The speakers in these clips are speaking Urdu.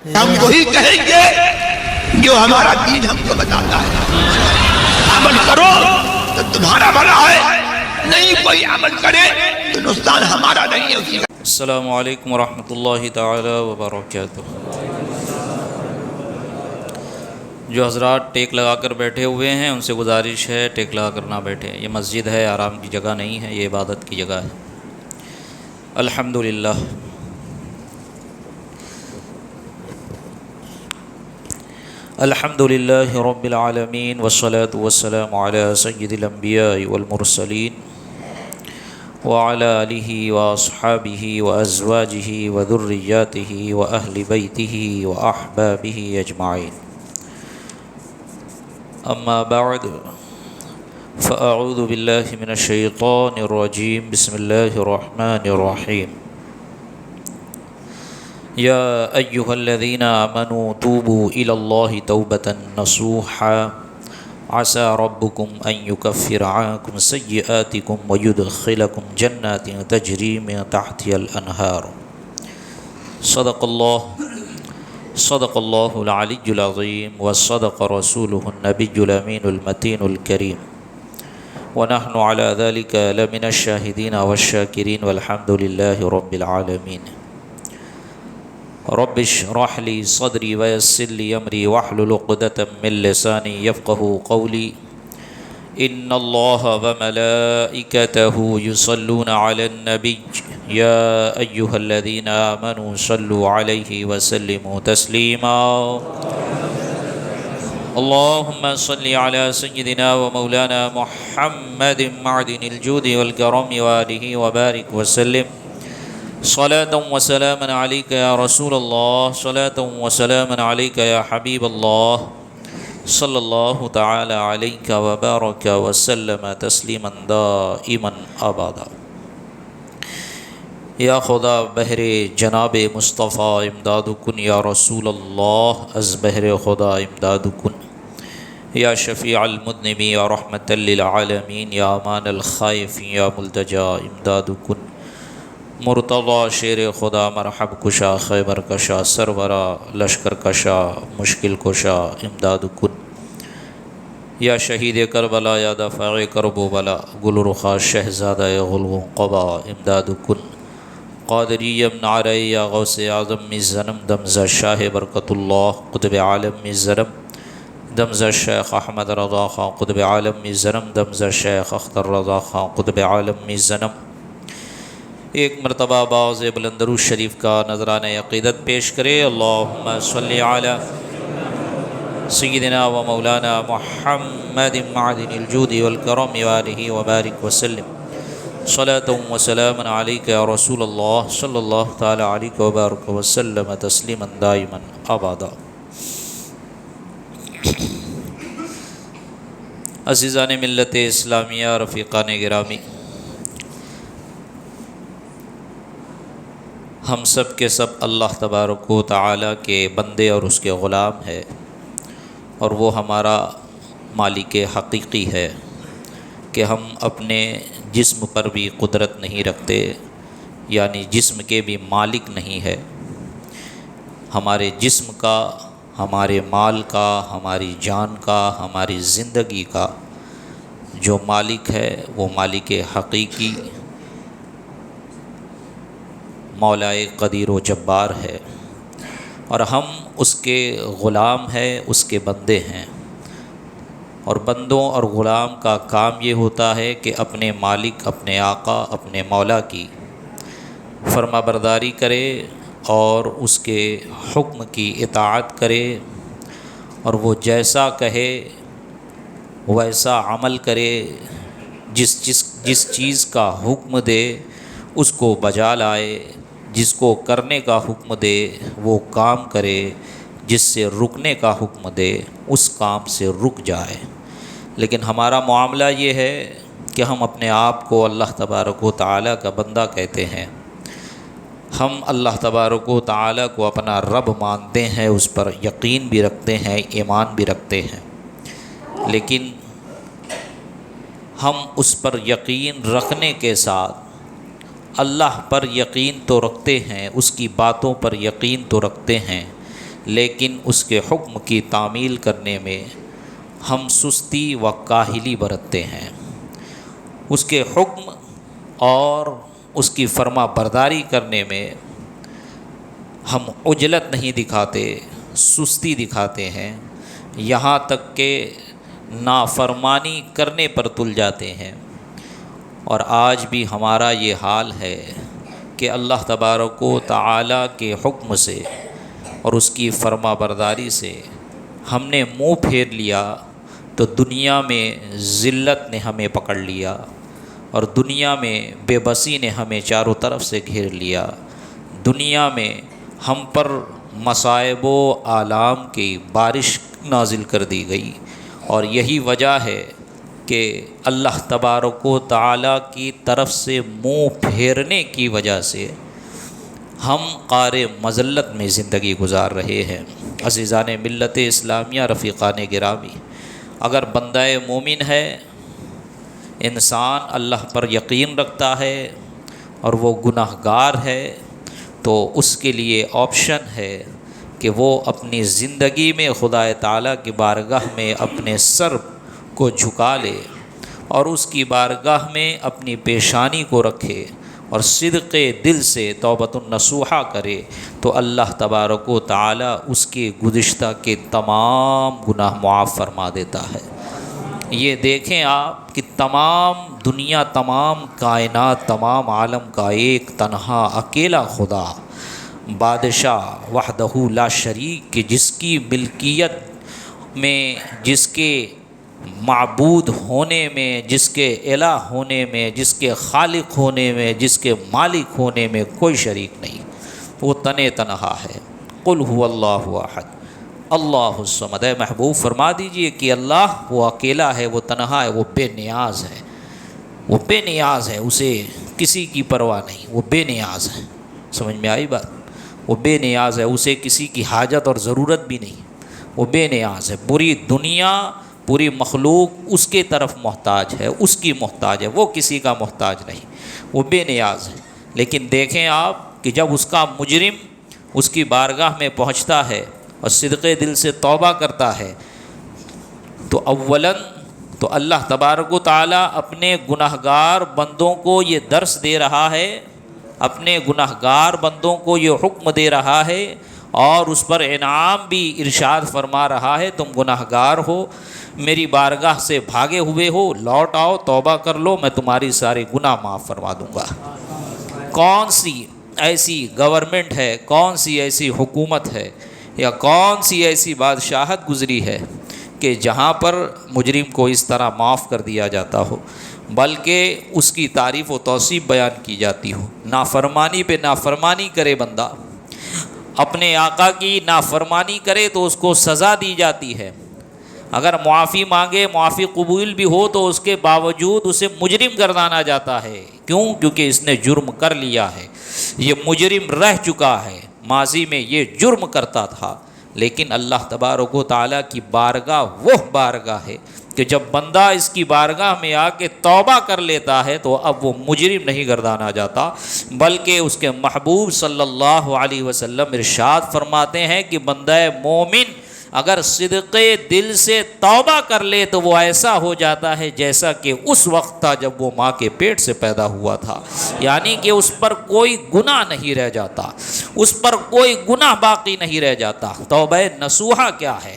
ہم وہی کہیں گے جو ہمارا دین ہم کو بتاتا ہے. عمل کرو تو تمہارا بھلا ہے، نہیں کوئی عمل کرے تو نقصان ہمارا نہیں ہے اسی کا. السلام علیکم ورحمۃ اللہ تعالی وبرکاتہ. جو حضرات ٹیک لگا کر بیٹھے ہوئے ہیں ان سے گزارش ہے ٹیک لگا کر نہ بیٹھیں. یہ مسجد ہے، آرام کی جگہ نہیں ہے، یہ عبادت کی جگہ ہے. الحمدللہ الحمدللہ رب العالمین والصلاة والسلام علی سید الانبیاء والمرسلین وعلى آلہ واصحابہ وازواجہ وذریاتہ واہل بیتہ واحبابہ اجمعین. اما بعد فاعوذ باللہ من الشیطان الرجیم. بسم اللہ الرحمن الرحیم. یا ایہا الذین آمنوا توبوا الی اللہ توبۃ نصوحا عسى ربكم ان يكفر عنكم سيئاتكم ويدخلكم جنات تجري من تحتها الانهار. صدق الله العلي العظيم وصدق رسوله النبي الامين المتين الكريم ونحن على ذلك لمن الشاهدين والشاكرين والحمد لله رب العالمين. رب اشرح لي صدري ويسر لي امري واحلل عقدة من لساني يفقهوا قولي. ان الله وملائكته يصلون على النبي يا ايها الذين امنوا صلوا عليه وسلموا تسليما. اللهم صل على سيدنا ومولانا محمد معدن الجود والكرم وآله وبارك وسلم. صلاة وسلاما عليك يا رسول الله، صلاة وسلاما عليك يا حبيب الله، صلى الله تعالى عليك وبارك وسلم تسليما دائما أبدا. یا خدا بہر جناب مصطفیٰ امداد کن، یا رسول اللہ از بہر خدا امداد کن. یا شفیع المذنبین یا رحمت للعالمین، یا امان الخائفین یا ملتجا امداد کن. مرتضی شیر خدا مرحب کشا، خیبر کشا، سرورا لشکر کشا، مشکل کشا امداد کن. یا شہید کربلا یا دافع کرب و بلا، گل رخا شہزادہ غلو قبا امداد کن. قادری نعرہ یا غوث اعظم الزنم دمزہ شاہ برکت اللہ قطب عالم الزنم، دمزہ شیخ احمد رضا خان قطب عالم الزنم، دمزہ شیخ اختر رضا خان قطب عالم الزنم. ایک مرتبہ باز بلندروس شریف کا نذرانہ عقیدت پیش کرے. اللہم صلی علی سیدنا و مولانا محمد معدن الجود والکرم وآلہ وبارک وسلم. صلاة وسلاما علیک یا رسول اللہ، صلی اللہ تعالی علیہ وبارک وسلم تسلیما دائما ابدا. عزیزان ملت اسلامیہ، رفیقان گرامی، ہم سب کے سب اللہ تبارک و تعالی کے بندے اور اس کے غلام ہے، اور وہ ہمارا مالک حقیقی ہے کہ ہم اپنے جسم پر بھی قدرت نہیں رکھتے، یعنی جسم کے بھی مالک نہیں ہے. ہمارے جسم کا، ہمارے مال کا، ہماری جان کا، ہماری زندگی کا جو مالک ہے وہ مالک حقیقی مولائے قدیر و جبار ہے، اور ہم اس کے غلام ہیں، اس کے بندے ہیں. اور بندوں اور غلام کا کام یہ ہوتا ہے کہ اپنے مالک، اپنے آقا، اپنے مولا کی فرما برداری کرے اور اس کے حکم کی اطاعت کرے، اور وہ جیسا کہے ویسا عمل کرے. جس چیز کا حکم دے اس کو بجا لائے، جس کو کرنے کا حکم دے وہ کام کرے، جس سے رکنے کا حکم دے اس کام سے رک جائے. لیکن ہمارا معاملہ یہ ہے کہ ہم اپنے آپ کو اللہ تبارک و تعالیٰ کا بندہ کہتے ہیں. ہم اللہ تبارک و تعالیٰ کو اپنا رب مانتے ہیں، اس پر یقین بھی رکھتے ہیں، ایمان بھی رکھتے ہیں. لیکن ہم اس پر یقین رکھنے کے ساتھ اللہ پر یقین تو رکھتے ہیں، اس کی باتوں پر یقین تو رکھتے ہیں، لیکن اس کے حکم کی تعمیل کرنے میں ہم سستی و کاہلی برتتے ہیں، اس کے حکم اور اس کی فرما برداری کرنے میں ہم عجلت نہیں دکھاتے، سستی دکھاتے ہیں، یہاں تک کہ نافرمانی کرنے پر تل جاتے ہیں۔ اور آج بھی ہمارا یہ حال ہے کہ اللہ تبارک و تعالیٰ کے حکم سے اور اس کی فرما برداری سے ہم نے منہ پھیر لیا تو دنیا میں ذلت نے ہمیں پکڑ لیا، اور دنیا میں بے بسی نے ہمیں چاروں طرف سے گھیر لیا، دنیا میں ہم پر مصائب و آلام کی بارش نازل کر دی گئی۔ اور یہی وجہ ہے کہ اللہ تبارک و تعالیٰ کی طرف سے منہ پھیرنے کی وجہ سے ہم قعر مذلت میں زندگی گزار رہے ہیں۔ عزیزان ملت اسلامیہ، رفیقان گرامی، اگر بندہ مومن ہے، انسان اللہ پر یقین رکھتا ہے اور وہ گناہ گار ہے، تو اس کے لیے آپشن ہے کہ وہ اپنی زندگی میں خدا تعالیٰ کی بارگاہ میں اپنے سر کو جھکا لے اور اس کی بارگاہ میں اپنی پیشانی کو رکھے اور صدق دل سے توبۃ النصوحہ کرے، تو اللہ تبارک و تعالیٰ اس کے گزشتہ کے تمام گناہ معاف فرما دیتا ہے۔ یہ دیکھیں آپ کہ تمام دنیا، تمام کائنات، تمام عالم کا ایک تنہا اکیلا خدا، بادشاہ وحدہ لا شریک، کہ جس کی ملکیت میں، جس کے معبود ہونے میں، جس کے الہ ہونے میں، جس کے خالق ہونے میں، جس کے مالک ہونے میں کوئی شریک نہیں، وہ تنہا ہے۔ قل هو اللہ احد اللہ الصمد، اے محبوب فرما دیجئے کہ اللہ وہ اکیلا ہے، وہ تنہا ہے، وہ بے نیاز ہے، وہ بے نیاز ہے، اسے کسی کی پرواہ نہیں، وہ بے نیاز ہے۔ سمجھ میں آئی بات؟ وہ بے نیاز ہے، اسے کسی کی حاجت اور ضرورت بھی نہیں، وہ بے نیاز ہے۔ پوری دنیا، پوری مخلوق اس کے طرف محتاج ہے، اس کی محتاج ہے، وہ کسی کا محتاج نہیں، وہ بے نیاز ہے۔ لیکن دیکھیں آپ کہ جب اس کا مجرم اس کی بارگاہ میں پہنچتا ہے اور صدق دل سے توبہ کرتا ہے، تو اولاً تو اللہ تبارک و تعالیٰ اپنے گناہگار بندوں کو یہ درس دے رہا ہے، اپنے گناہگار بندوں کو یہ حکم دے رہا ہے، اور اس پر انعام بھی ارشاد فرما رہا ہے، تم گناہگار ہو، میری بارگاہ سے بھاگے ہوئے ہو، لوٹ آؤ، توبہ کر لو، میں تمہاری سارے گناہ معاف فرما دوں گا۔ کون سی ایسی گورنمنٹ ہے، کون سی ایسی حکومت ہے، یا کون سی ایسی بادشاہت گزری ہے کہ جہاں پر مجرم کو اس طرح معاف کر دیا جاتا ہو، بلکہ اس کی تعریف و توصیف بیان کی جاتی ہو۔ نافرمانی پہ نافرمانی کرے بندہ، اپنے آقا کی نافرمانی کرے تو اس کو سزا دی جاتی ہے، اگر معافی مانگے، معافی قبول بھی ہو، تو اس کے باوجود اسے مجرم گردانا جاتا ہے۔ کیوں؟ کیونکہ اس نے جرم کر لیا ہے، یہ مجرم رہ چکا ہے، ماضی میں یہ جرم کرتا تھا۔ لیکن اللہ تبارک و تعالیٰ کی بارگاہ وہ بارگاہ ہے کہ جب بندہ اس کی بارگاہ میں آ کے توبہ کر لیتا ہے تو اب وہ مجرم نہیں گردانا جاتا، بلکہ اس کے محبوب صلی اللہ علیہ وسلم ارشاد فرماتے ہیں کہ بندہ مومن اگر صدق دل سے توبہ کر لے تو وہ ایسا ہو جاتا ہے جیسا کہ اس وقت تھا جب وہ ماں کے پیٹ سے پیدا ہوا تھا، یعنی کہ اس پر کوئی گناہ نہیں رہ جاتا، اس پر کوئی گناہ باقی نہیں رہ جاتا۔ توبہ نصوحہ کیا ہے؟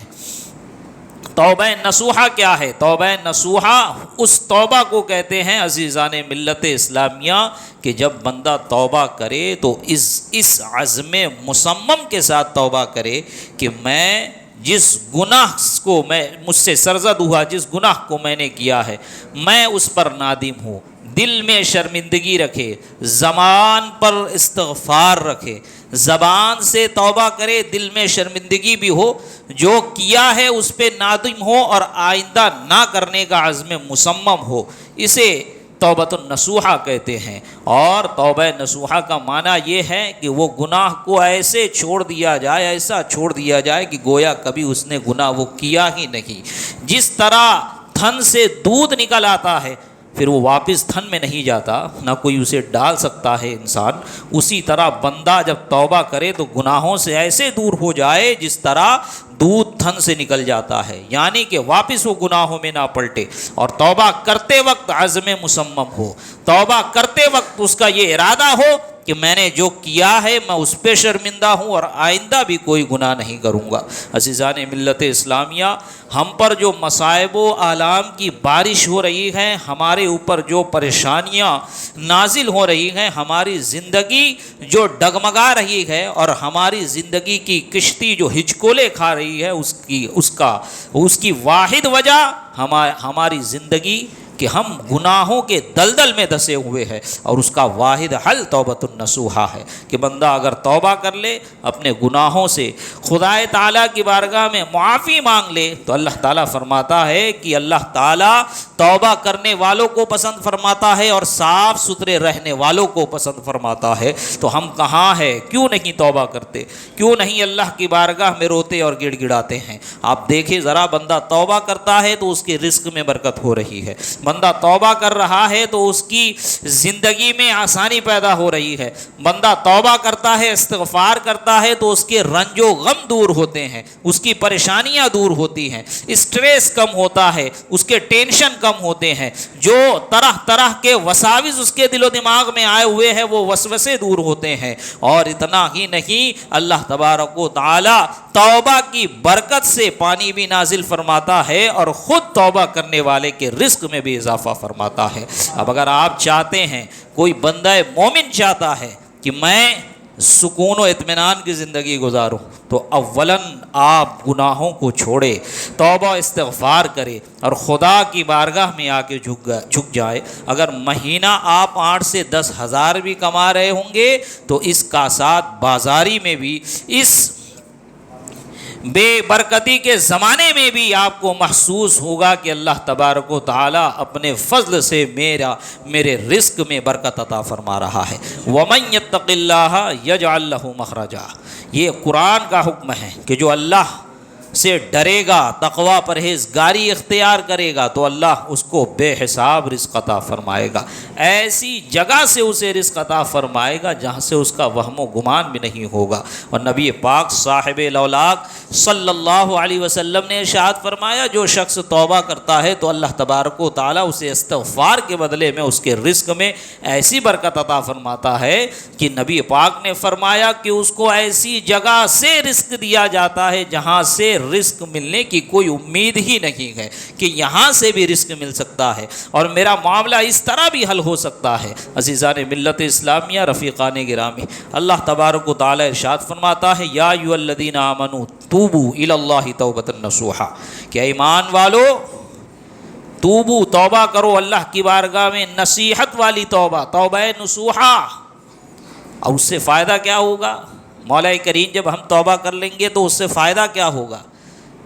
توبہ نصوحہ کیا ہے؟ توبہ نصوحہ اس توبہ کو کہتے ہیں عزیزان ملت اسلامیہ کہ جب بندہ توبہ کرے تو اس عزم مصمم کے ساتھ توبہ کرے کہ میں جس گناہ کو مجھ سے سرزد ہوا، جس گناہ کو میں نے کیا ہے، میں اس پر نادم ہوں، دل میں شرمندگی رکھے، زبان پر استغفار رکھے، زبان سے توبہ کرے، دل میں شرمندگی بھی ہو، جو کیا ہے اس پہ نادم ہو اور آئندہ نہ کرنے کا عزم مصمم ہو، اسے توبۃ النصوحہ کہتے ہیں۔ اور توبہ نصوحہ کا معنی یہ ہے کہ وہ گناہ کو ایسے چھوڑ دیا جائے، ایسا چھوڑ دیا جائے کہ گویا کبھی اس نے گناہ وہ کیا ہی نہیں۔ جس طرح تھن سے دودھ نکل آتا ہے، پھر وہ واپس دھن میں نہیں جاتا، نہ کوئی اسے ڈال سکتا ہے انسان، اسی طرح بندہ جب توبہ کرے تو گناہوں سے ایسے دور ہو جائے جس طرح دودھ تھن سے نکل جاتا ہے، یعنی کہ واپس وہ گناہوں میں نہ پلٹے، اور توبہ کرتے وقت عزم مصمم ہو، توبہ کرتے وقت اس کا یہ ارادہ ہو کہ میں نے جو کیا ہے میں اس پہ شرمندہ ہوں اور آئندہ بھی کوئی گناہ نہیں کروں گا۔ عزیزان ملت اسلامیہ، ہم پر جو مصائب و آلام کی بارش ہو رہی ہے، ہمارے اوپر جو پریشانیاں نازل ہو رہی ہیں، ہماری زندگی جو ڈگمگا رہی ہے اور ہماری زندگی کی کشتی جو ہچکولے کھا رہی ہے، اس کی واحد وجہ ہماری زندگی کہ ہم گناہوں کے دلدل میں دھسے ہوئے ہیں، اور اس کا واحد حل توبۃ النصوحہ ہے کہ بندہ اگر توبہ کر لے، اپنے گناہوں سے خدائے تعالیٰ کی بارگاہ میں معافی مانگ لے، تو اللہ تعالیٰ فرماتا ہے کہ اللہ تعالیٰ توبہ کرنے والوں کو پسند فرماتا ہے اور صاف ستھرے رہنے والوں کو پسند فرماتا ہے۔ تو ہم کہاں ہیں؟ کیوں نہیں توبہ کرتے؟ کیوں نہیں اللہ کی بارگاہ میں روتے اور گڑ گڑاتے ہیں؟ آپ دیکھیں ذرا، بندہ توبہ کرتا ہے تو اس کے رزق میں برکت ہو رہی ہے، بندہ توبہ کر رہا ہے تو اس کی زندگی میں آسانی پیدا ہو رہی ہے، بندہ توبہ کرتا ہے، استغفار کرتا ہے تو اس کے رنج و غم دور ہوتے ہیں، اس کی پریشانیاں دور ہوتی ہیں، اسٹریس کم ہوتا ہے، اس کے ٹینشن کم ہوتے ہیں، جو طرح طرح کے وساوس اس کے دل و دماغ میں آئے ہوئے ہیں وہ وسوسے دور ہوتے ہیں۔ اور اتنا ہی نہیں، اللہ تبارک و تعالی توبہ کی برکت سے پانی بھی نازل فرماتا ہے اور خود توبہ کرنے والے کے رزق میں بھی اضافہ فرماتا ہے۔ اب اگر آپ چاہتے ہیں، کوئی بندہ مومن چاہتا ہے کہ میں سکون و اطمینان کی زندگی گزاروں، تو اولاً آپ گناہوں کو چھوڑے، توبہ استغفار کرے اور خدا کی بارگاہ میں آ کے جھک جائے۔ اگر مہینہ آپ 8 سے 10 ہزار بھی کما رہے ہوں گے تو اس کا ساتھ بازاری میں بھی، اس بے برکتی کے زمانے میں بھی آپ کو محسوس ہوگا کہ اللہ تبارک و تعالیٰ اپنے فضل سے میرے رزق میں برکت عطا فرما رہا ہے۔ وَمَن يَتَّقِ اللَّهَ يَجْعَل لَّهُ مَخْرَجًا، یہ قرآن کا حکم ہے کہ جو اللہ سے ڈرے گا، تقوی پرہیزگاری اختیار کرے گا، تو اللہ اس کو بے حساب رزق عطا فرمائے گا، ایسی جگہ سے اسے رزق عطا فرمائے گا جہاں سے اس کا وہم و گمان بھی نہیں ہوگا۔ اور نبی پاک صاحب لولاک صلی اللہ علیہ وسلم نے ارشاد فرمایا، جو شخص توبہ کرتا ہے تو اللہ تبارک و تعالیٰ اسے استغفار کے بدلے میں اس کے رزق میں ایسی برکت عطا فرماتا ہے کہ نبی پاک نے فرمایا کہ اس کو ایسی جگہ سے رزق دیا جاتا ہے جہاں سے رزق ملنے کی کوئی امید ہی نہیں ہے، کہ یہاں سے بھی رزق مل سکتا ہے اور میرا معاملہ اس طرح بھی حل ہو سکتا ہے۔ عزیزان ملت اسلامیہ، رفیقان گرامی، اللہ تبارک و تعالی ارشاد فرماتا ہے، یا ایھا الذین آمنوا توبوا الی اللہ توبۃ نصوحا، کہ ایمان والو توبو، توبہ کرو اللہ کی بارگاہ میں نصیحت والی توبہ، توبہ نصوحا۔ اور اس سے فائدہ کیا ہوگا؟ مولا کریم جب ہم توبہ کر لیں گے تو اس سے فائدہ کیا ہوگا؟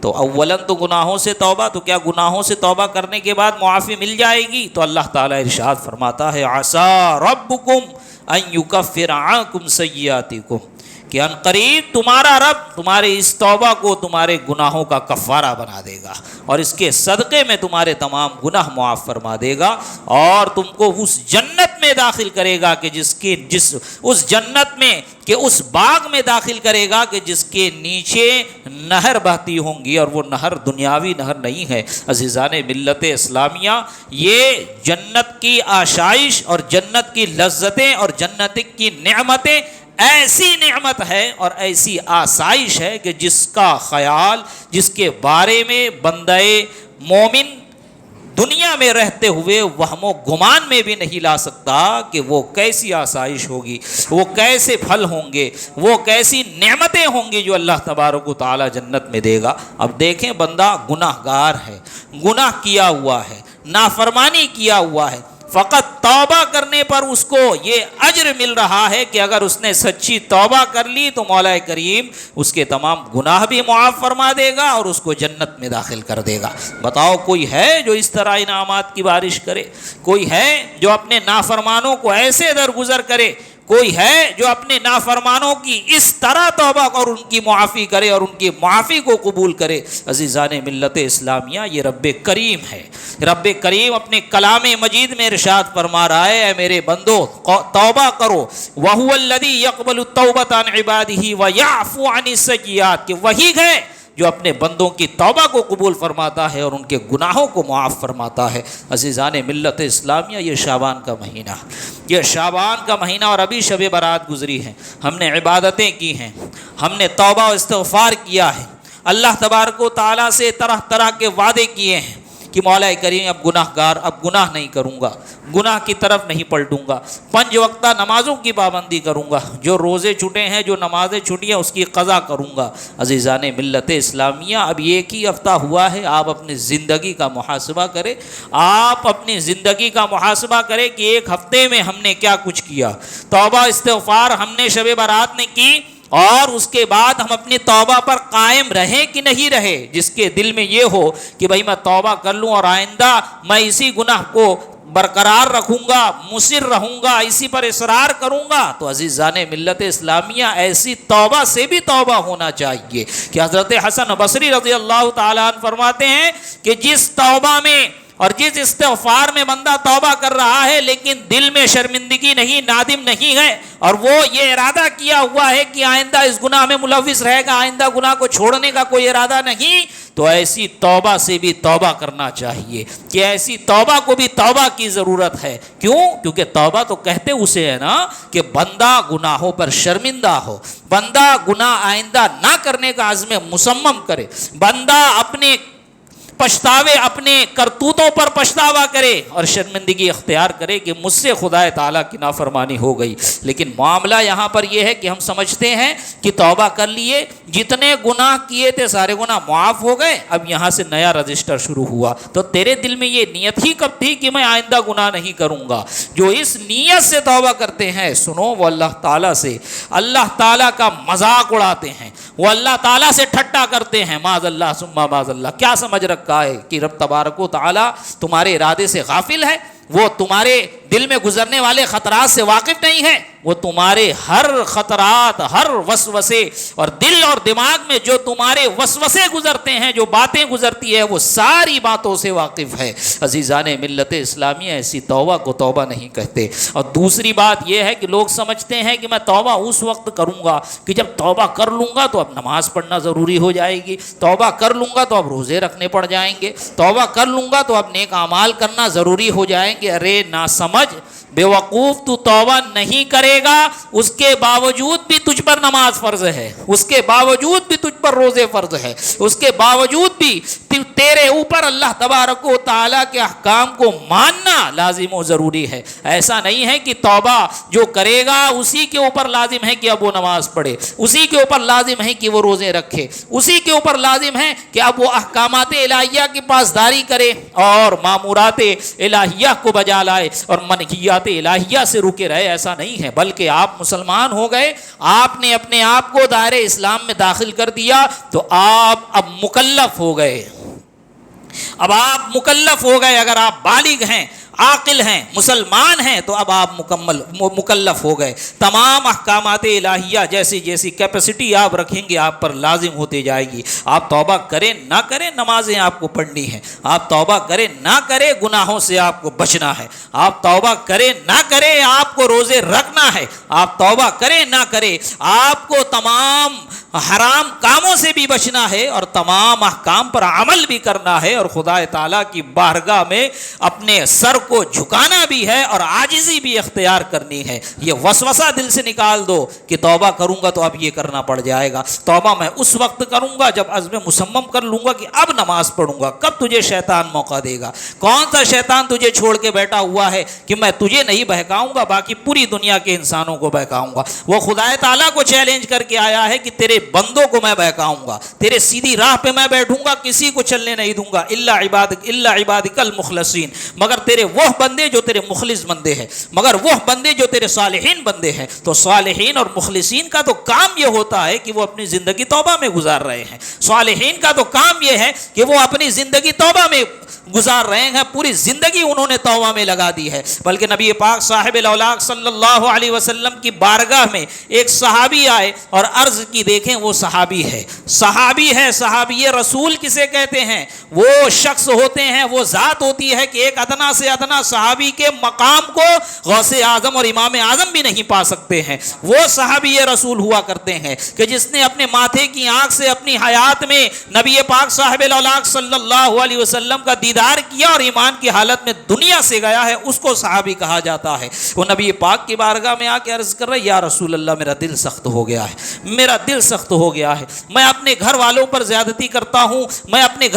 تو اولاً تو گناہوں سے توبہ، تو کیا گناہوں سے توبہ کرنے کے بعد معافی مل جائے گی؟ تو اللہ تعالیٰ ارشاد فرماتا ہے، عسیٰ ربکم ان یکفر عنکم سیئاتکم، کہ ان قریب تمہارا رب تمہارے اس توبہ کو تمہارے گناہوں کا کفارہ بنا دے گا اور اس کے صدقے میں تمہارے تمام گناہ معاف فرما دے گا، اور تم کو اس جنت میں داخل کرے گا کہ اس جنت میں کہ اس باغ میں داخل کرے گا کہ جس کے نیچے نہر بہتی ہوں گی، اور وہ نہر دنیاوی نہر نہیں ہے۔ عزیزان ملت اسلامیہ، یہ جنت کی آشائش اور جنت کی لذتیں اور جنت کی نعمتیں ایسی نعمت ہے اور ایسی آسائش ہے کہ جس کا خیال، جس کے بارے میں بندہ مومن دنیا میں رہتے ہوئے وہم و گمان میں بھی نہیں لا سکتا کہ وہ کیسی آسائش ہوگی، وہ کیسے پھل ہوں گے، وہ کیسی نعمتیں ہوں گی جو اللہ تبارک و تعالی جنت میں دے گا۔ اب دیکھیں، بندہ گناہ گار ہے، گناہ کیا ہوا ہے، نافرمانی کیا ہوا ہے، فقط توبہ کرنے پر اس کو یہ اجر مل رہا ہے کہ اگر اس نے سچی توبہ کر لی تو مولا کریم اس کے تمام گناہ بھی معاف فرما دے گا اور اس کو جنت میں داخل کر دے گا۔ بتاؤ، کوئی ہے جو اس طرح انعامات کی بارش کرے؟ کوئی ہے جو اپنے نافرمانوں کو ایسے درگزر کرے؟ کوئی ہے جو اپنے نافرمانوں کی اس طرح توبہ اور ان کی معافی کرے اور ان کی معافی کو قبول کرے؟ عزیزان ملت اسلامیہ، یہ رب کریم ہے۔ رب کریم اپنے کلام مجید میں ارشاد فرما رہا ہے، اے میرے بندو توبہ کرو، وَهُوَ الَّذِي يَقْبَلُ التَّوْبَةَ عَنْ عِبَادِهِ وَيَعْفُو عَنِ السَّيِّئَاتِ، کہ وہی ہے جو اپنے بندوں کی توبہ کو قبول فرماتا ہے اور ان کے گناہوں کو معاف فرماتا ہے۔ عزیزان ملت اسلامیہ، یہ شعبان کا مہینہ، یہ شعبان کا مہینہ، اور ابھی شب برات گزری ہے، ہم نے عبادتیں کی ہیں، ہم نے توبہ و استغفار کیا ہے، اللہ تبارک و تعالیٰ سے طرح طرح کے وعدے کیے ہیں کہ مولا کریم اب گناہ نہیں کروں گا، گناہ کی طرف نہیں پلٹوں گا، 5 وقتہ نمازوں کی پابندی کروں گا، جو روزے چھوٹے ہیں، جو نمازیں چھوٹی ہیں، اس کی قضا کروں گا۔ عزیزان ملت اسلامیہ، اب ایک ہی ہفتہ ہوا ہے، آپ اپنی زندگی کا محاسبہ کریں، آپ اپنی زندگی کا محاسبہ کریں کہ ایک ہفتے میں ہم نے کیا کچھ کیا۔ توبہ استغفار ہم نے شب برات میں کی، اور اس کے بعد ہم اپنی توبہ پر قائم رہیں کہ نہیں رہے۔ جس کے دل میں یہ ہو کہ بھائی میں توبہ کر لوں اور آئندہ میں اسی گناہ کو برقرار رکھوں گا، مصر رہوں گا، اسی پر اصرار کروں گا، تو عزیزان ملت اسلامیہ ایسی توبہ سے بھی توبہ ہونا چاہیے کہ حضرت حسن بصری رضی اللہ تعالیٰ عنہ فرماتے ہیں کہ جس توبہ میں اور جس استغفار میں بندہ توبہ کر رہا ہے لیکن دل میں شرمندگی نہیں، نادم نہیں ہے، اور وہ یہ ارادہ کیا ہوا ہے کہ آئندہ اس گناہ میں ملوث رہے گا، آئندہ گناہ کو چھوڑنے کا کوئی ارادہ نہیں، تو ایسی توبہ سے بھی توبہ کرنا چاہیے کہ ایسی توبہ کو بھی توبہ کی ضرورت ہے۔ کیوں؟ کیونکہ توبہ تو کہتے اسے ہے نا کہ بندہ گناہوں پر شرمندہ ہو، بندہ گناہ آئندہ نہ کرنے کا عزم مصمم کرے، بندہ اپنے پچھتاوے، اپنے کرتوتوں پر پچھتاوا کرے اور شرمندگی اختیار کرے کہ مجھ سے خدا تعالیٰ کی نافرمانی ہو گئی۔ لیکن معاملہ یہاں پر یہ ہے کہ ہم سمجھتے ہیں کہ توبہ کر لیے، جتنے گناہ کیے تھے سارے گناہ معاف ہو گئے، اب یہاں سے نیا رجسٹر شروع ہوا۔ تو تیرے دل میں یہ نیت ہی کب تھی کہ میں آئندہ گناہ نہیں کروں گا؟ جو اس نیت سے توبہ کرتے ہیں، سنو، وہ اللہ تعالیٰ سے اللہ تعالیٰ کا مذاق اڑاتے ہیں، وہ اللہ تعالیٰ سے ٹھٹا کرتے ہیں، معاذ اللہ ثم معاذ اللہ۔ کیا سمجھ رکھا ہے کہ رب تبارک و تعالیٰ تمہارے ارادے سے غافل ہے؟ وہ تمہارے دل میں گزرنے والے خطرات سے واقف نہیں ہے؟ وہ تمہارے ہر خطرات، ہر وسوسے اور دل اور دماغ میں جو تمہارے وسوسے گزرتے ہیں، جو باتیں گزرتی ہے، وہ ساری باتوں سے واقف ہے۔ عزیزان ملت اسلامیہ، ایسی توبہ کو توبہ نہیں کہتے۔ اور دوسری بات یہ ہے کہ لوگ سمجھتے ہیں کہ میں توبہ اس وقت کروں گا کہ جب توبہ کر لوں گا تو اب نماز پڑھنا ضروری ہو جائے گی، توبہ کر لوں گا تو اب روزے رکھنے پڑ جائیں گے، توبہ کر لوں گا تو اب نیک اعمال کرنا ضروری ہو جائیں گے۔ ارے ناسمجھ، بے وقوف، تو توبہ نہیں کرے گا، اس کے باوجود بھی تجھ پر نماز فرض ہے، اس کے باوجود بھی تجھ پر روزے فرض ہے، اس کے باوجود بھی تیرے اوپر اللہ تبارک و تعالیٰ کے احکام کو ماننا لازم و ضروری ہے۔ ایسا نہیں ہے کہ توبہ جو کرے گا اسی کے اوپر لازم ہے کہ اب وہ نماز پڑھے، اسی کے اوپر لازم ہے کہ وہ روزے رکھے، اسی کے اوپر لازم ہے کہ اب وہ احکامات الہیہ کی پاسداری کرے اور مامورات الہیہ کو بجا لائے اور منہیات الہیہ سے رکے رہے۔ ایسا نہیں ہے، بلکہ آپ مسلمان ہو گئے، آپ نے اپنے آپ کو دائرہ اسلام میں داخل کر دیا تو آپ اب مکلف ہو گئے، اب آپ مکلف ہو گئے۔ اگر آپ بالغ ہیں، عاقل ہیں، مسلمان ہیں، تو اب آپ مکلف ہو گئے۔ تمام احکامات الہیہ جیسی جیسی کیپیسٹی آپ رکھیں گے آپ پر لازم ہوتے جائے گی۔ آپ توبہ کریں نہ کریں، نمازیں آپ کو پڑھنی ہیں، آپ توبہ کریں نہ کریں، گناہوں سے آپ کو بچنا ہے، آپ توبہ کریں نہ کریں، آپ کو روزے رکھنا ہے، آپ توبہ کریں نہ کریں، آپ کو تمام حرام کاموں سے بھی بچنا ہے اور تمام احکام پر عمل بھی کرنا ہے، اور خدا تعالیٰ کی بارگاہ میں اپنے سر کو جھکانا بھی ہے اور عاجزی بھی اختیار کرنی ہے۔ یہ وسوسہ دل سے نکال دو کہ توبہ کروں گا تو اب یہ کرنا پڑ جائے گا، توبہ میں اس وقت کروں گا جب عزم مصمم کر لوں گا کہ اب نماز پڑھوں گا۔ کب تجھے شیطان موقع دے گا؟ کون سا شیطان تجھے چھوڑ کے بیٹھا ہوا ہے کہ میں تجھے نہیں بہکاؤں گا، باقی پوری دنیا کے انسانوں کو بہکاؤں گا؟ وہ خدا تعالیٰ کو چیلنج کر کے آیا ہے کہ تیرے بندوں کو میں بہکاؤں گا، تیرے سیدھی راہ پہ میں بیٹھوں گا، کسی کو چلنے نہیں دوں گا، الا عبادک المخلصین، مگر تیرے وہ بندے جو تیرے مخلص بندے ہیں، مگر وہ بندے جو تیرے صالحین بندے ہیں۔ تو صالحین اور مخلصین کا تو کام یہ ہوتا ہے کہ وہ اپنی زندگی توبہ میں گزار رہے ہیں، صالحین کا تو کام یہ ہے کہ وہ اپنی زندگی توبہ میں گزار رہے ہیں, پوری زندگی انہوں نے توبہ میں لگا دی ہے. بلکہ نبی پاک صاحب الاولاق صلی اللہ علیہ وسلم کی بارگاہ میں ایک صحابی آئے اور عرض کی, دیکھیں وہ صحابی ہے, صحابی رسول کسے کہتے ہیں؟ وہ شخص ہوتے ہیں, وہ ذات ہوتی ہے کہ ایک ادنا سے ادنا صحابی کے مقام کو غوث اعظم اور امام اعظم بھی نہیں پا سکتے ہیں. وہ صحابی رسول ہوا کرتے ہیں کہ جس نے اپنے ماتھے کی آنکھ سے اپنی حیات میں نبی پاک صاحب الاولاق صلی اللہ علیہ وسلم کا دیدار کیا اور ایمان کی حالت میں دنیا سے گیا ہے, اس کو صحابی کہا جاتا ہے. وہ نبی پاک کی بارگاہ میں آ کے عرض کر رہے, یا رسول اللہ میرا دل سخت ہو گیا ہے, میرا دل سخت ہو گیا ہے, میں اپنے گھر والوں پر زیادتی کرتا ہوں, میں اپنے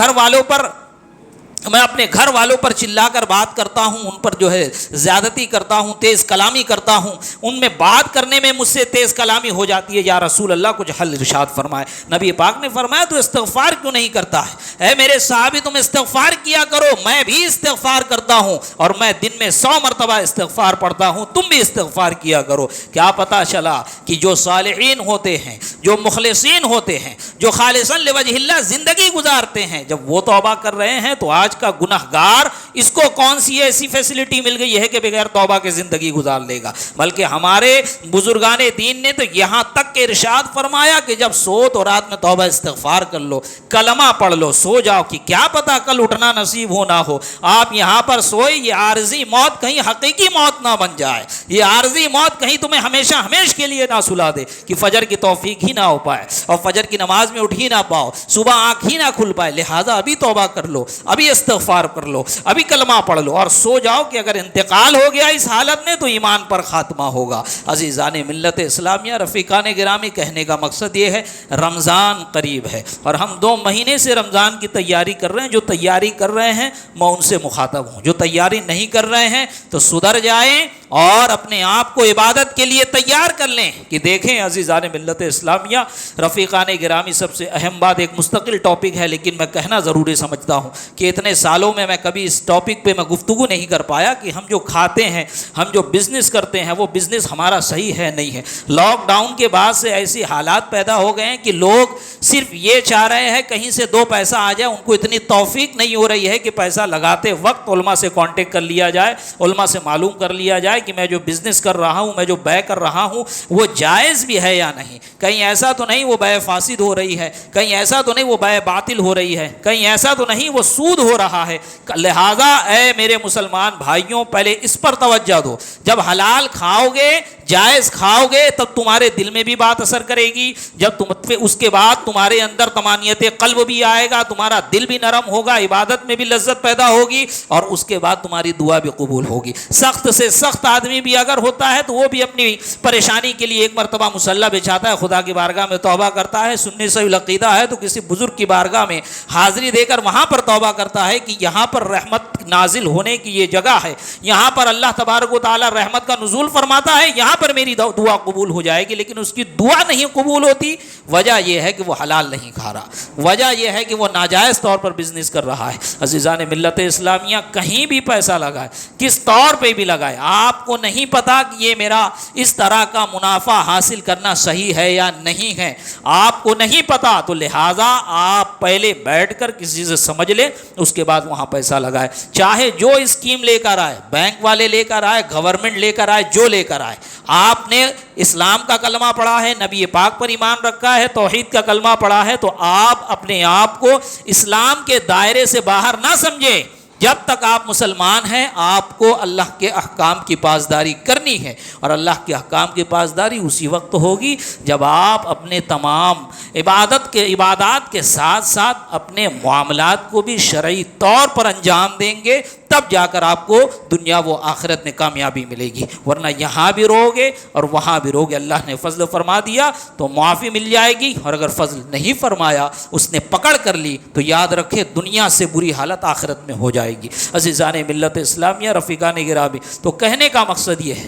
گھر والوں پر چلا کر بات کرتا ہوں, ان پر جو ہے زیادتی کرتا ہوں, تیز کلامی کرتا ہوں, ان میں بات کرنے میں مجھ سے تیز کلامی ہو جاتی ہے, یا رسول اللہ کچھ حل ارشاد فرمائے. نبی پاک نے فرمایا تو استغفار کیوں نہیں کرتا ہے؟ اے میرے صحابی تم استغفار کیا کرو, میں بھی استغفار کرتا ہوں اور میں دن میں 100 مرتبہ استغفار پڑھتا ہوں, تم بھی استغفار کیا کرو. کیا پتہ چلا کہ جو صالحین ہوتے ہیں, جو مخلصین ہوتے ہیں, جو خالصاً لوجہ اللہ زندگی گزارتے ہیں, جب وہ توبہ کر رہے ہیں تو آج کا گنہگار اس کو کون سی ایسی فیسلٹی مل گئی ہے کہ بغیر توبہ کے زندگی گزار لے گا؟ بلکہ ہمارے بزرگان دین نے تو یہاں تک کہ ارشاد فرمایا کہ جب سو تو رات میں توبہ استغفار کر لو, کلمہ پڑھ لو, سو جاؤ, کہ کیا پتا کل اٹھنا نصیب ہو نہ ہو. آپ یہاں پر سوئے, یہ عارضی موت کہیں حقیقی موت نہ بن جائے, یہ عارضی موت کہیں تمہیں ہمیشہ کے لیے نہ سلا دے کہ فجر کی توفیق ہی نہ ہو پائے اور فجر کی نماز میں اٹھ ہی نہ پاؤ, صبح آنکھ ہی نہ کھل پائے. لہٰذا ابھی توبہ کر لو, ابھی استغفار کر لو, ابھی کلمہ پڑھ لو اور سو جاؤ کہ اگر انتقال ہو گیا اس حالت میں تو ایمان پر خاتمہ ہوگا. عزیزان ملت اسلامیہ, رفیقان گرامی, کہنے کا مقصد یہ ہے رمضان قریب ہے اور ہم 2 مہینے سے رمضان کی تیاری کر رہے ہیں. جو تیاری کر رہے ہیں میں ان سے مخاطب ہوں, جو تیاری نہیں کر رہے ہیں تو سدھر جائیں اور اپنے آپ کو عبادت کے لیے تیار کر لیں. کہ دیکھیں عزیزان ملت اسلامیہ, رفیقان گرامی, سب سے اہم بات, ایک مستقل ٹاپک ہے لیکن میں کہنا ضروری سمجھتا ہوں کہ اتنے سالوں میں کبھی اس ٹاپک پہ میں گفتگو نہیں کر پایا کہ ہم جو کھاتے ہیں, ہم جو بزنس کرتے ہیں, وہ بزنس ہمارا صحیح ہے نہیں ہے. لاک ڈاؤن کے بعد سے ایسی حالات پیدا ہو گئے ہیں کہ لوگ صرف یہ چاہ رہے ہیں کہیں سے 2 پیسہ آ جائے, ان کو اتنی توفیق نہیں ہو رہی ہے کہ پیسہ لگاتے وقت علماء سے کانٹیکٹ کر لیا جائے, علماء سے معلوم کر لیا جائے کہ میں جو بزنس کر رہا ہوں, میں جو بے کر رہا ہوں وہ جائز بھی ہے یا نہیں, کہیں ایسا تو نہیں وہ بے فاسد ہو رہی ہے, کہیں ایسا تو نہیں وہ بے باطل ہو رہی ہے, کہیں ایسا تو نہیں وہ سود ہو رہا ہے. لہٰذا اے میرے مسلمان بھائیوں, پہلے اس پر توجہ دو. جب حلال کھاؤ گے, جائز کھاؤ گے, تب تمہارے دل میں بھی بات اثر کرے گی. جب اس کے بعد تمہارے اندر طمانینت قلب بھی آئے گا, تمہارا دل بھی نرم ہوگا, عبادت میں بھی لذت پیدا ہوگی اور اس کے بعد تمہاری دعا بھی قبول ہوگی. سخت سے سخت آدمی بھی اگر ہوتا ہے تو وہ بھی اپنی پریشانی کے لیے ایک مرتبہ مصلی بچھاتا ہے, خدا کی بارگاہ میں توبہ کرتا ہے. سنی صحیح العقیدہ ہے تو کسی بزرگ کی بارگاہ میں حاضری دے کر وہاں پر توبہ کرتا ہے کہ یہاں پر رحمت نازل ہونے کی یہ جگہ ہے, یہاں پر اللہ تبارک و تعالی رحمت کا نزول فرماتا ہے, یہاں پر میری دعا قبول ہو جائے گی. لیکن اس کی دعا نہیں قبول ہوتی, وجہ یہ ہے کہ وہ حلال نہیں کھا رہا, وجہ یہ ہے کہ وہ ناجائز طور پر بزنس کر رہا ہے. عزیزان ملت اسلامیہ, کہیں بھی پیسہ لگائے, کس طور پہ بھی لگائے, آپ کو نہیں پتا کہ یہ میرا اس طرح کا منافع حاصل کرنا صحیح ہے یا نہیں ہے, آپ کو نہیں پتا, تو لہٰذا آپ پہلے بیٹھ کر کسی سے سمجھ لیں, اس کے بعد وہاں پیسہ لگائے. چاہے جو اسکیم لے کر آئے, بینک والے لے کر آئے, گورنمنٹ لے کر آئے, جو لے کر آئے, آپ نے اسلام کا کلمہ پڑھا ہے, نبی پاک پر ایمان رکھا ہے, توحید کا کلمہ پڑھا ہے, تو آپ اپنے آپ کو اسلام کے دائرے سے باہر نہ سمجھیں. جب تک آپ مسلمان ہیں آپ کو اللہ کے احکام کی پاسداری کرنی ہے, اور اللہ کے احکام کی پاسداری اسی وقت ہوگی جب آپ اپنے تمام عبادات کے ساتھ ساتھ اپنے معاملات کو بھی شرعی طور پر انجام دیں گے, تب جا کر آپ کو دنیا و آخرت میں کامیابی ملے گی. ورنہ یہاں بھی رہو گے اور وہاں بھی رہو گے. اللہ نے فضل فرما دیا تو معافی مل جائے گی, اور اگر فضل نہیں فرمایا, اس نے پکڑ کر لی, تو یاد رکھے دنیا سے بری حالت آخرت میں ہو جائے گی. عزیزان ملت اسلامیہ, رفیقان گرامی, تو کہنے کا مقصد یہ ہے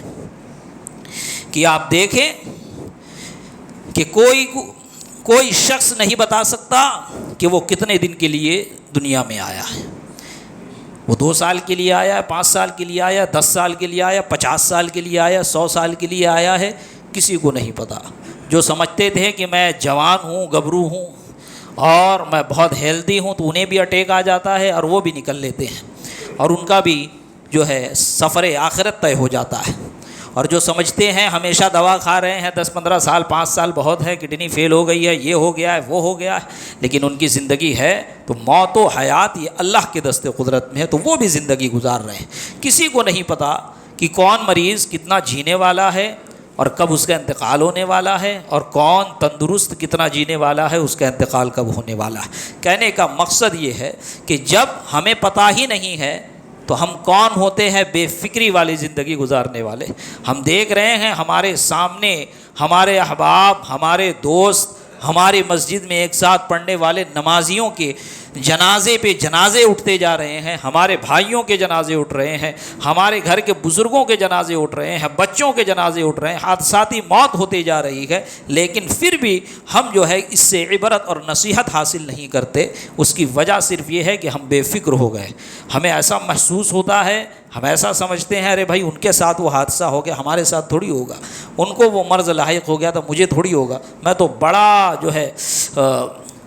کہ آپ دیکھیں کہ کوئی شخص نہیں بتا سکتا کہ وہ کتنے دن کے لیے دنیا میں آیا ہے. وہ 2 سال کے لیے آیا ہے, 5 سال کے لیے آیا, 10 سال کے لیے آیا, 50 سال کے لیے آیا, 100 سال کے لیے آیا ہے, کسی کو نہیں پتا. جو سمجھتے تھے کہ میں جوان ہوں, گبرو ہوں اور میں بہت ہیلدی ہوں تو انہیں بھی اٹیک آ جاتا ہے اور وہ بھی نکل لیتے ہیں اور ان کا بھی جو ہے سفر آخرت طے ہو جاتا ہے۔ اور جو سمجھتے ہیں ہمیشہ دوا کھا رہے ہیں 10-15 سال 5 سال بہت ہے، کڈنی فیل ہو گئی ہے، یہ ہو گیا ہے وہ ہو گیا ہے، لیکن ان کی زندگی ہے تو موت و حیات یہ اللہ کے دست قدرت میں ہے، تو وہ بھی زندگی گزار رہے ہیں۔ کسی کو نہیں پتہ کہ کون مریض کتنا جینے والا ہے اور کب اس کا انتقال ہونے والا ہے، اور کون تندرست کتنا جینے والا ہے، اس کا انتقال کب ہونے والا ہے۔ کہنے کا مقصد یہ ہے کہ جب ہمیں پتہ ہی نہیں ہے تو ہم کون ہوتے ہیں بے فکری والی زندگی گزارنے والے۔ ہم دیکھ رہے ہیں ہمارے سامنے ہمارے احباب، ہمارے دوست، ہماری مسجد میں ایک ساتھ پڑھنے والے نمازیوں کے جنازے پہ جنازے اٹھتے جا رہے ہیں، ہمارے بھائیوں کے جنازے اٹھ رہے ہیں، ہمارے گھر کے بزرگوں کے جنازے اٹھ رہے ہیں، بچوں کے جنازے اٹھ رہے ہیں، حادثاتی موت ہوتی جا رہی ہے، لیکن پھر بھی ہم جو ہے اس سے عبرت اور نصیحت حاصل نہیں کرتے۔ اس کی وجہ صرف یہ ہے کہ ہم بے فکر ہو گئے۔ ہمیں ایسا محسوس ہوتا ہے، ہم ایسا سمجھتے ہیں ارے بھائی ان کے ساتھ وہ حادثہ ہو گیا، ہمارے ساتھ تھوڑی ہوگا، ان کو وہ مرض لاحق ہو گیا تو مجھے تھوڑی ہوگا، میں تو بڑا جو ہے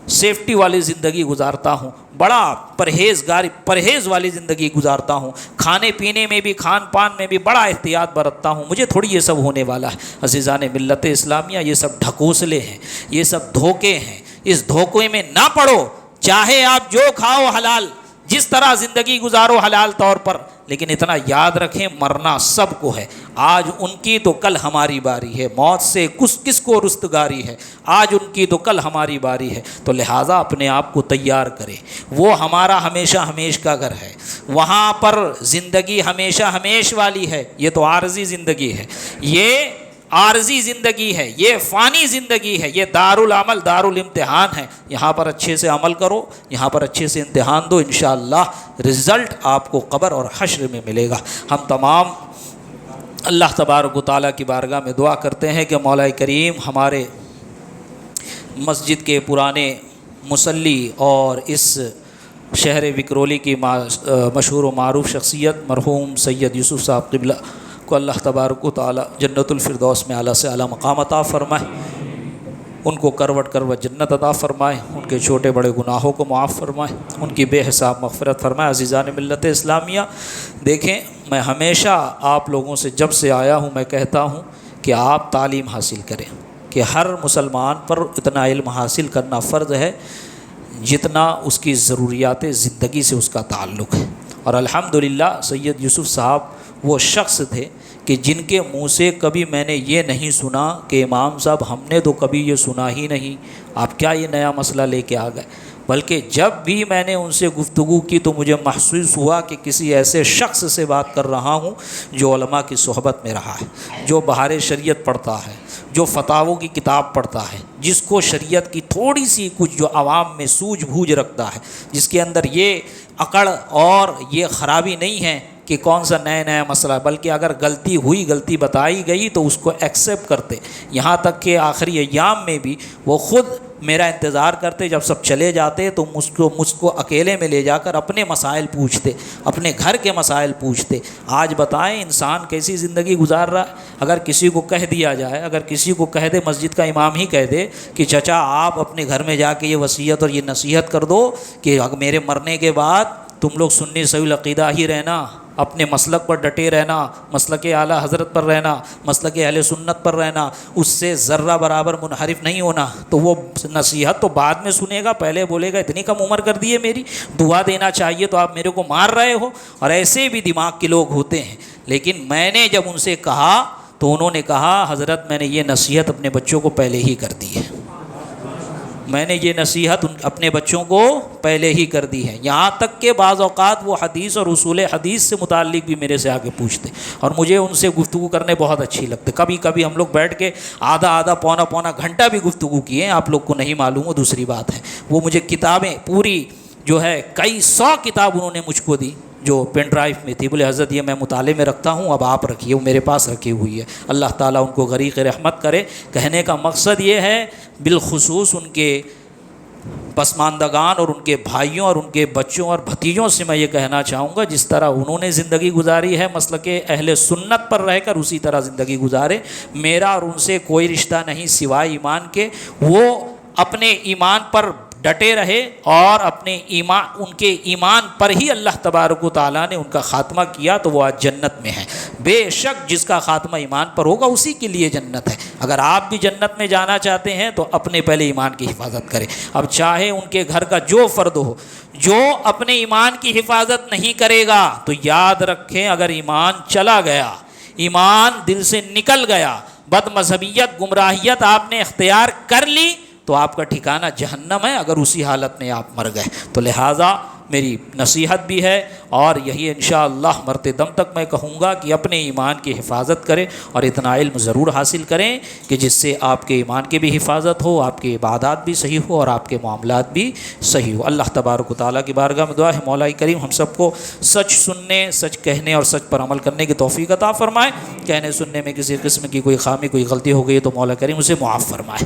سیفٹی والی زندگی گزارتا ہوں، بڑا پرہیز والی زندگی گزارتا ہوں، کھانے پینے میں بھی کھان پان میں بھی بڑا احتیاط برتتا ہوں، مجھے تھوڑی یہ سب ہونے والا ہے۔ عزیزان ملت اسلامیہ، یہ سب ڈھکوسلے ہیں، یہ سب دھوکے ہیں، اس دھوکے میں نہ پڑو۔ چاہے آپ جو کھاؤ حلال، جس طرح زندگی گزارو حلال طور پر، لیکن اتنا یاد رکھیں مرنا سب کو ہے۔ آج ان کی تو کل ہماری باری ہے، موت سے کس کو رستگاری ہے، آج ان کی تو کل ہماری باری ہے، تو لہٰذا اپنے آپ کو تیار کریں۔ وہ ہمارا ہمیشہ ہمیش کا گھر ہے، وہاں پر زندگی ہمیشہ ہمیش والی ہے، یہ تو عارضی زندگی ہے، یہ عارضی زندگی ہے، یہ فانی زندگی ہے، یہ دارالعمل دارالامتحان ہے۔ یہاں پر اچھے سے عمل کرو، یہاں پر اچھے سے امتحان دو، انشاءاللہ رزلٹ آپ کو قبر اور حشر میں ملے گا۔ ہم تمام اللہ تبارک و تعالیٰ کی بارگاہ میں دعا کرتے ہیں کہ مولا کریم ہمارے مسجد کے پرانے مصلی اور اس شہر وکرولی کی مشہور و معروف شخصیت مرحوم سید یوسف صاحب قبلہ کو اللہ تبارک و تعالیٰ جنت الفردوس میں اعلیٰ سے اعلیٰ مقام عطا فرمائے، ان کو کروٹ جنت عطا فرمائے، ان کے چھوٹے بڑے گناہوں کو معاف فرمائے، ان کی بے حساب مغفرت فرمائے۔ عزیزان ملت اسلامیہ، دیکھیں میں ہمیشہ آپ لوگوں سے جب سے آیا ہوں میں کہتا ہوں کہ آپ تعلیم حاصل کریں، کہ ہر مسلمان پر اتنا علم حاصل کرنا فرض ہے جتنا اس کی ضروریات زندگی سے اس کا تعلق ہے۔ اور الحمدللہ سید یوسف صاحب وہ شخص تھے کہ جن کے منہ سے کبھی میں نے یہ نہیں سنا کہ امام صاحب ہم نے تو کبھی یہ سنا ہی نہیں، آپ کیا یہ نیا مسئلہ لے کے آ گئے، بلکہ جب بھی میں نے ان سے گفتگو کی تو مجھے محسوس ہوا کہ کسی ایسے شخص سے بات کر رہا ہوں جو علماء کی صحبت میں رہا ہے، جو بہار شریعت پڑھتا ہے، جو فتاووں کی کتاب پڑھتا ہے، جس کو شریعت کی تھوڑی سی کچھ جو عوام میں سوجھ بوجھ رکھتا ہے، جس کے اندر یہ اکڑ اور یہ خرابی نہیں ہے کہ کون سا نیا مسئلہ، بلکہ اگر غلطی ہوئی، غلطی بتائی گئی تو اس کو ایکسیپٹ کرتے، یہاں تک کہ آخری ایام میں بھی وہ خود میرا انتظار کرتے، جب سب چلے جاتے تو مجھ کو اکیلے میں لے جا کر اپنے مسائل پوچھتے، اپنے گھر کے مسائل پوچھتے۔ آج بتائیں انسان کیسی زندگی گزار رہا ہے؟ اگر کسی کو کہہ دیا جائے، اگر کسی کو کہہ دے، مسجد کا امام ہی کہہ دے کہ چچا آپ اپنے گھر میں جا کے یہ وصیت اور یہ نصیحت کر دو کہ میرے مرنے کے بعد تم لوگ سنی صحیح العقیدہ ہی رہنا، اپنے مسلک پر ڈٹے رہنا، مسلک اعلیٰ حضرت پر رہنا، مسلک اہل سنت پر رہنا، اس سے ذرہ برابر منحرف نہیں ہونا، تو وہ نصیحت تو بعد میں سنے گا، پہلے بولے گا اتنی کم عمر کر دی ہے میری، دعا دینا چاہیے تو آپ میرے کو مار رہے ہو۔ اور ایسے بھی دماغ کے لوگ ہوتے ہیں، لیکن میں نے جب ان سے کہا تو انہوں نے کہا حضرت میں نے یہ نصیحت اپنے بچوں کو پہلے ہی کر دی ہے، میں نے یہ نصیحت اپنے بچوں کو پہلے ہی کر دی ہے، یہاں تک کہ بعض اوقات وہ حدیث اور اصول حدیث سے متعلق بھی میرے سے آگے پوچھتے، اور مجھے ان سے گفتگو کرنے بہت اچھی لگتی۔ کبھی کبھی ہم لوگ بیٹھ کے آدھا پونا گھنٹہ بھی گفتگو کیے ہیں، آپ لوگ کو نہیں معلوم ہو دوسری بات ہے۔ وہ مجھے کتابیں پوری جو ہے کئی 100 کتاب انہوں نے مجھ کو دی جو پین ڈرائیو میں تھی، بولے حضرت یہ میں مطالعے میں رکھتا ہوں، اب آپ رکھیے، وہ میرے پاس رکھی ہوئی ہے، اللہ تعالیٰ ان کو غریق رحمت کرے۔ کہنے کا مقصد یہ ہے بالخصوص ان کے پسماندگان اور ان کے بھائیوں اور ان کے بچوں اور بھتیجوں سے میں یہ کہنا چاہوں گا جس طرح انہوں نے زندگی گزاری ہے مسلک اہل سنت پر رہ کر اسی طرح زندگی گزارے۔ میرا اور ان سے کوئی رشتہ نہیں سوائے ایمان کے، وہ اپنے ایمان پر ڈٹے رہے اور اپنے ایمان، ان کے ایمان پر ہی اللہ تبارک و تعالیٰ نے ان کا خاتمہ کیا تو وہ آج جنت میں ہیں۔ بے شک جس کا خاتمہ ایمان پر ہوگا اسی کے لیے جنت ہے۔ اگر آپ بھی جنت میں جانا چاہتے ہیں تو اپنے پہلے ایمان کی حفاظت کریں۔ اب چاہے ان کے گھر کا جو فرد ہو، جو اپنے ایمان کی حفاظت نہیں کرے گا تو یاد رکھیں اگر ایمان چلا گیا، ایمان دل سے نکل گیا، بد مذہبیت گمراہیت آپ نے اختیار کر لی تو آپ کا ٹھکانہ جہنم ہے اگر اسی حالت میں آپ مر گئے۔ تو لہٰذا میری نصیحت بھی ہے اور یہی انشاءاللہ مرتے دم تک میں کہوں گا کہ اپنے ایمان کی حفاظت کریں اور اتنا علم ضرور حاصل کریں کہ جس سے آپ کے ایمان کی بھی حفاظت ہو، آپ کے عبادات بھی صحیح ہو اور آپ کے معاملات بھی صحیح ہو۔ اللہ تبارک و تعالیٰ کی بارگاہ میں دعا ہے مولا کریم ہم سب کو سچ سننے، سچ کہنے اور سچ پر عمل کرنے کی توفیق عطا فرمائے۔ کہنے سننے میں کسی قسم کی کوئی خامی، کوئی غلطی ہو گئی تو مولا کریم اسے معاف فرمائے۔